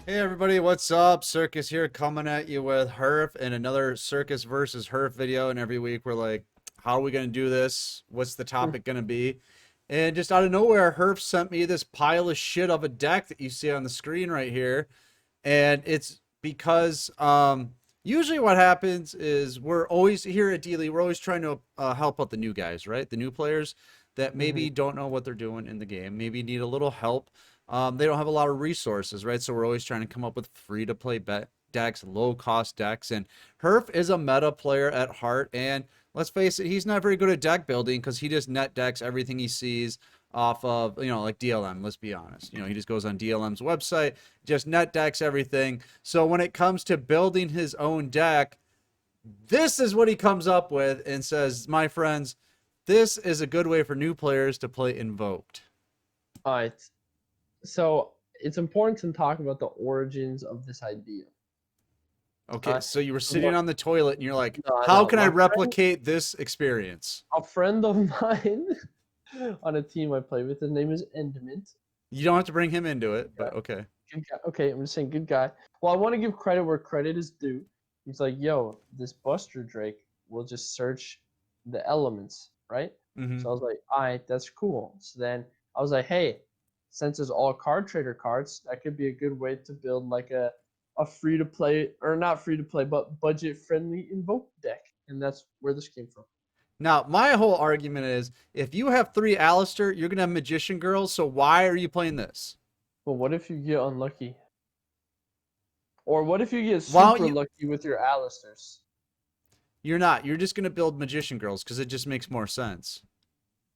Hey everybody, what's up? Circus here coming at you with Herf and another Circus versus Herf video. And every week we're like, how are we going to do this? What's the topic going to be? And just out of nowhere, Herf sent me this pile of shit of a deck that you see on the screen right here. And it's because usually what happens is we're always here at D-League, we're always trying to help out the new guys, right? The new players that maybe don't know what they're doing in the game, maybe need a little help. They don't have a lot of resources, right? So we're always trying to come up with free-to-play decks, low-cost decks. And Herf is a meta player at heart. And let's face it, he's not very good at deck building because he just net decks everything he sees off of, like DLM, let's be honest. He just goes on DLM's website, just net decks everything. So when it comes to building his own deck, this is what he comes up with and says, my friends, this is a good way for new players to play Invoked. All right. So it's important to talk about the origins of this idea. Okay, so you were sitting on the toilet and you're like, No, how no, can I my friend- replicate this experience? A friend of mine on a team I play with, his name is Endiment. You don't have to bring him into it, but okay. Good guy. Okay, I'm just saying good guy. Well, I want to give credit where credit is due. He's like, yo, this Buster Drake will just search the elements, right? Mhm. So I was like, all right, that's cool. So then I was like, hey, since it's all card trader cards, that could be a good way to build like a free to play, or not free to play, but budget friendly Invoke deck. And that's where this came from. Now, my whole argument is if you have 3 Alistair, you're going to have Magician Girls, so why are you playing this? But what if you get unlucky? Or what if you get super lucky with your Alistairs? You're not. You're just going to build Magician Girls because it just makes more sense.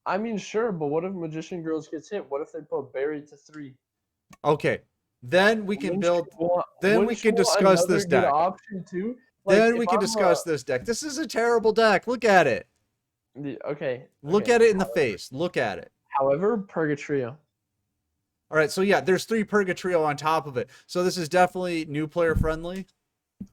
I mean, sure, but what if Magician Girls gets hit? What if they put Barry to 3? Okay, then we can build. Then we can discuss this deck. Option too. Then we can discuss this deck. This is a terrible deck. Look at it. Okay. Look at it in the face. Look at it. However, Purgatrio. All right, so yeah, there's 3 Purgatrio on top of it. So this is definitely new player friendly.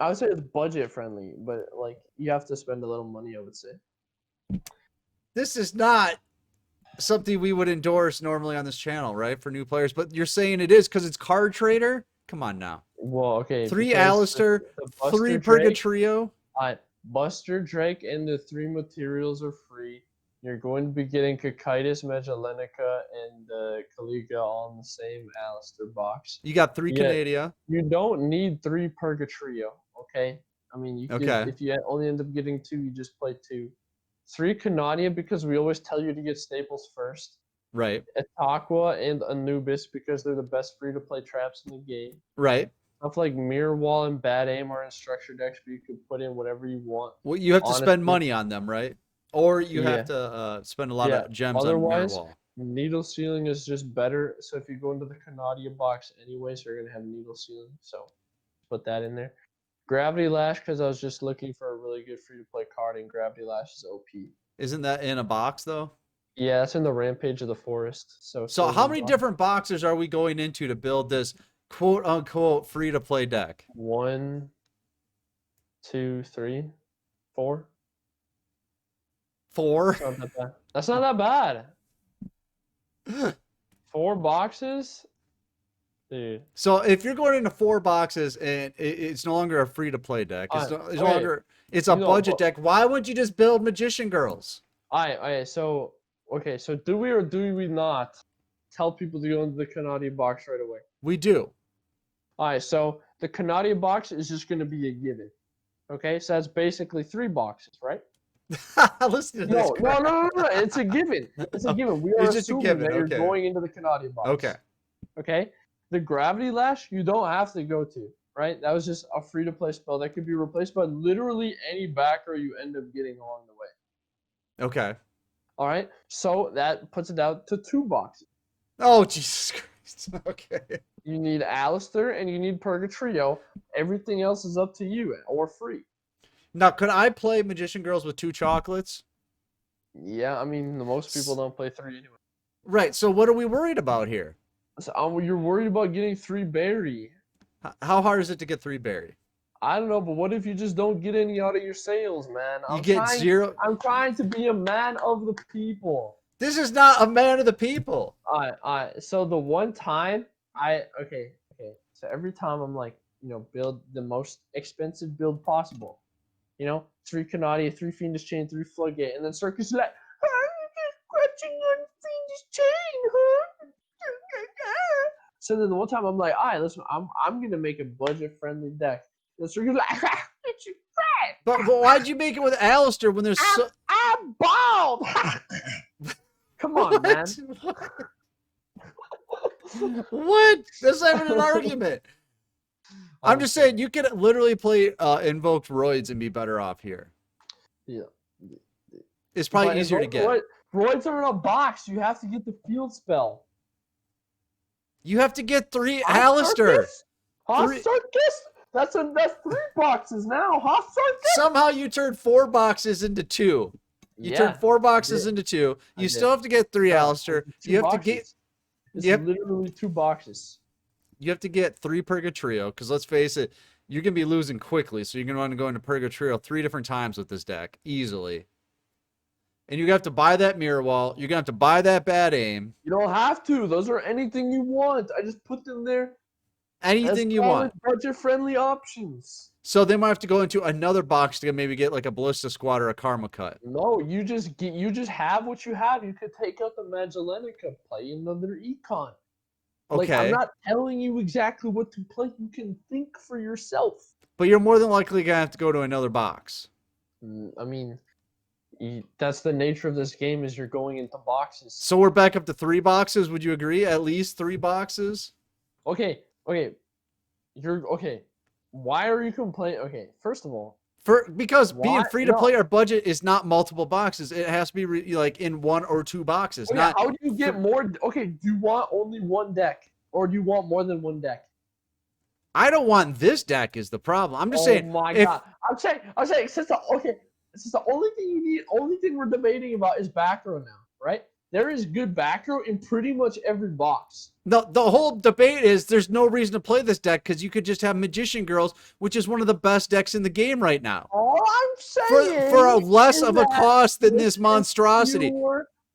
I would say it's budget friendly, but like you have to spend a little money, I would say. This is not something we would endorse normally on this channel, right? For new players, but you're saying it is because it's card trader? Come on now. Well, okay. 3 Alistair, 3 Purgatrio. Buster Drake and the 3 materials are free. You're going to be getting Cocytus, Magelenica, and Caliga all in the same Alistair box. You got 3 Canadia. You don't need 3 Purgatrio, okay? I mean, if you only end up getting 2, you just play 2. 3 Canadia because we always tell you to get staples first. Right. Ataqua and Anubis because they're the best free-to-play traps in the game. Right. Stuff like Mirror Wall and Bad Aim are in structure decks, but you can put in whatever you want. Well, you have to spend money on them, right? Or you have to spend a lot of gems on Mirror Wall. Needle Sealing is just better. So if you go into the Canadia box anyways, you're going to have Needle Sealing. So put that in there. Gravity Lash, because I was just looking for a really good free-to-play card, and Gravity Lash is OP. Isn't that in a box, though? Yeah, that's in the Rampage of the Forest. So how many different boxes are we going into to build this quote-unquote free-to-play deck? 1, 2, 3, 4. 4? That's not that bad. 4 boxes? Dude. So if you're going into 4 boxes and it's no longer a free-to-play deck, it's a budget deck, why wouldn't you just build Magician Girls? So do we or do we not tell people to go into the Canadia box right away? We do. Alright, so the Canadia box is just going to be a given. Okay, so that's basically 3 boxes, right? Listen to this. No. It's a given. It's a given. We are assuming that you're going into the Canadia box. Okay. The Gravity Lash, you don't have to go to, right? That was just a free-to-play spell that could be replaced by literally any backer you end up getting along the way. Okay. All right. So that puts it out to 2 boxes. Oh, Jesus Christ. Okay. You need Alistair and you need Purgatrio. Everything else is up to you or free. Now, could I play Magician Girls with 2 chocolates? Yeah, I mean, most people don't play 3 anyway. Right. So what are we worried about here? So, you're worried about getting 3 berry. How hard is it to get 3 berry? I don't know, but what if you just don't get any out of your sales, man? You get 0. I'm trying to be a man of the people. This is not a man of the people. So the one time okay, okay, so every time I'm like, build the most expensive build possible. 3 Canadi, 3 Fiendish Chain, 3 Floodgate, and then Circus is like, I'm just scratching on Fiendish Chain, huh? So then the one time I'm like, all right, listen, I'm gonna make a budget-friendly deck. And Circus is like, it's your But why'd you make it with Alistair when there's I'm bald. Come on, man. What? That's not even an argument. I'm just saying you could literally play Invoked Roids and be better off here. Yeah. It's probably easier to get. Roids are in a box. You have to get the field spell. You have to get 3 Alistair. Circus? That's 3 boxes now. Circus? Somehow you turned 4 boxes into 2. You turned 4 boxes into 2. You still have to get 3 Alistair. You have to get. It's literally 2 boxes. You have to get 3 Purgatrio, because let's face it, you're going to be losing quickly, so you're going to want to go into Purgatrio 3 different times with this deck, easily. And you have to buy that Mirror Wall. You're going to have to buy that Bad Aim. You don't have to. Those are anything you want. I just put them there. Anything you want. Budget-friendly options. So they might have to go into another box to maybe get like a Ballista Squad or a Karma Cut. No, you just have what you have. You could take out the Magellanic, play another Econ. Okay. I'm not telling you exactly what to play. You can think for yourself. But you're more than likely going to have to go to another box. I mean, that's the nature of this game, is you're going into boxes. So we're back up to 3 boxes. Would you agree? At least 3 boxes? Okay. Why are you complaining? Okay, first of all. Because being free to play our budget is not multiple boxes. It has to be like in 1 or 2 boxes. Okay, how do you get more? Okay, do you want only 1 deck, or do you want more than 1 deck? I don't want this deck is the problem. I'm just saying. Oh my god! I'm saying since the only thing you need, only thing we're debating about is back row now, right? There is good back row in pretty much every box. The whole debate is there's no reason to play this deck because you could just have Magician Girls, which is one of the best decks in the game right now. All I'm saying for a less of a cost than this monstrosity.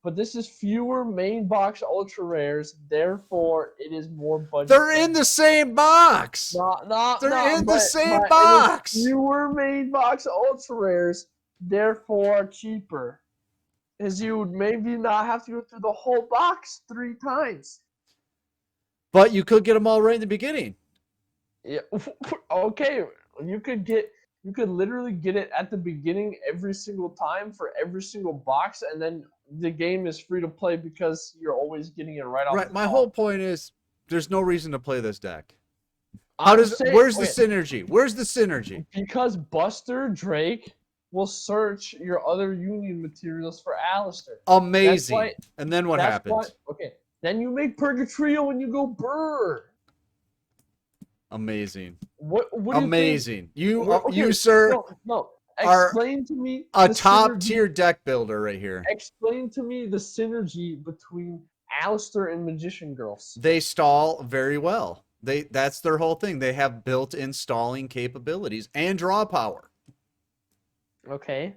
But this is fewer main box ultra rares, therefore it is more budget. They're in the same box. They're in the same box. Fewer main box ultra rares, therefore cheaper. Is you would maybe not have to go through the whole box 3 times. But you could get them all right in the beginning. Yeah. Okay. You could literally get it at the beginning every single time for every single box, and then the game is free to play because you're always getting it right off. Right. The My top. whole point is there's no reason to play this deck. Where's the synergy? Where's the synergy? Because Buster Drake will search your other Union materials for Alistair. Amazing. And then what happens? Okay. Then you make Purgatrio and you go Brr. Amazing. What amazing. You think? You sir. No. Explain to me a top tier deck builder right here. Explain to me the synergy between Alistair and Magician Girls. They stall very well. That's their whole thing. They have built-in stalling capabilities and draw power. Okay.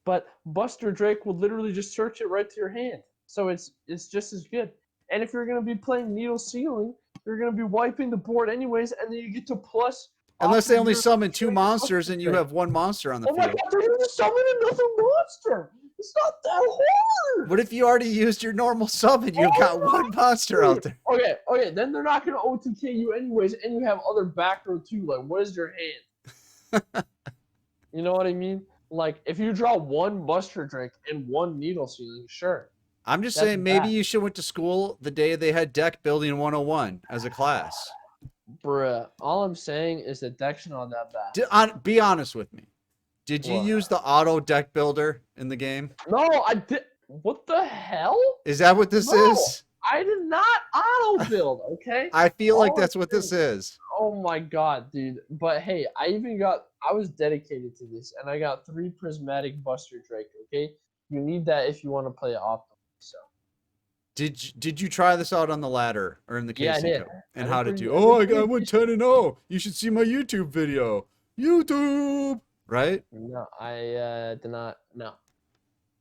But Buster Drake will literally just search it right to your hand. So it's just as good. And if you're going to be playing Needle Ceiling, you're going to be wiping the board anyways, and then you get to plus. Unless they only summon 2 monsters and you have 1 monster on the field. Oh my god, they're going to summon another monster! It's not that hard! What if you already used your normal summon? You've got 1 monster out there. Okay, then they're not going to OTK you anyways, and you have other back row too. Like, what is your hand? You know what I mean? Like, if you draw 1 Buster Drake and 1 Needle Ceiling, sure. I'm just saying maybe you should went to school the day they had deck building 101 as a class. Bruh, all I'm saying is that deck's not that bad. Be honest with me. Did you use the auto deck builder in the game? No, I did. What the hell? Is that what this is? I did not auto build, okay? I feel like that's what this is. Oh my god, dude. But hey, I was dedicated to this, and I got 3 Prismatic Buster Drake, okay? You need that if you want to play optimally, so. Did you try this out on the ladder or in the casing? Yeah, I did. And how did you? Oh, I went 10-0. You should see my YouTube video. YouTube, right? No, I did not. No.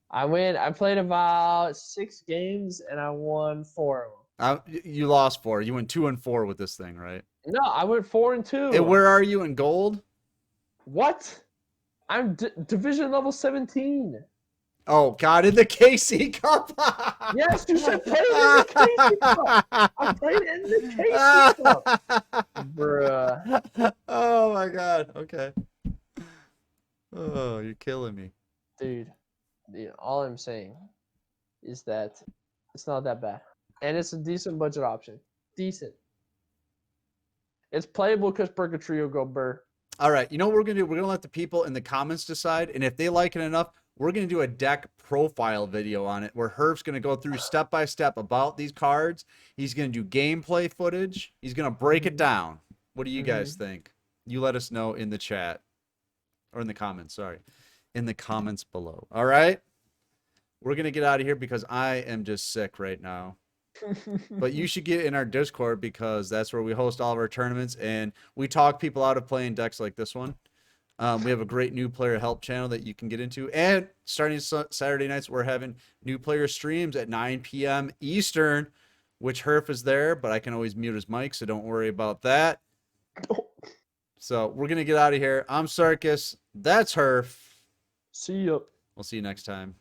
I played about 6 games and I won 4 of them. You lost 4. You went 2-4 with this thing, right? No, I went 4-2. And where are you in gold? What? I'm division level 17. Oh God, in the KC Cup. Yes, you said play it in the KC Cup. I played it in the KC Cup. Bruh. Oh my God. Okay. Oh, you're killing me. Dude, all I'm saying is that it's not that bad. And it's a decent budget option. Decent. It's playable because Purgatory will go burr. All right. You know what we're going to do? We're going to let the people in the comments decide. And if they like it enough, we're going to do a deck profile video on it where Herf's going to go through step by step about these cards. He's going to do gameplay footage. He's going to break it down. What do you guys think? You let us know in the chat or in the comments. Sorry. In the comments below. All right. We're going to get out of here because I am just sick right now. But you should get in our Discord because that's where we host all of our tournaments and we talk people out of playing decks like this one. We have a great new player help channel that you can get into. And starting Saturday nights, we're having new player streams at 9 p.m. Eastern, which Herf is there, but I can always mute his mic, so don't worry about that. So we're going to get out of here. I'm Circus. That's Herf. See ya. We'll see you next time.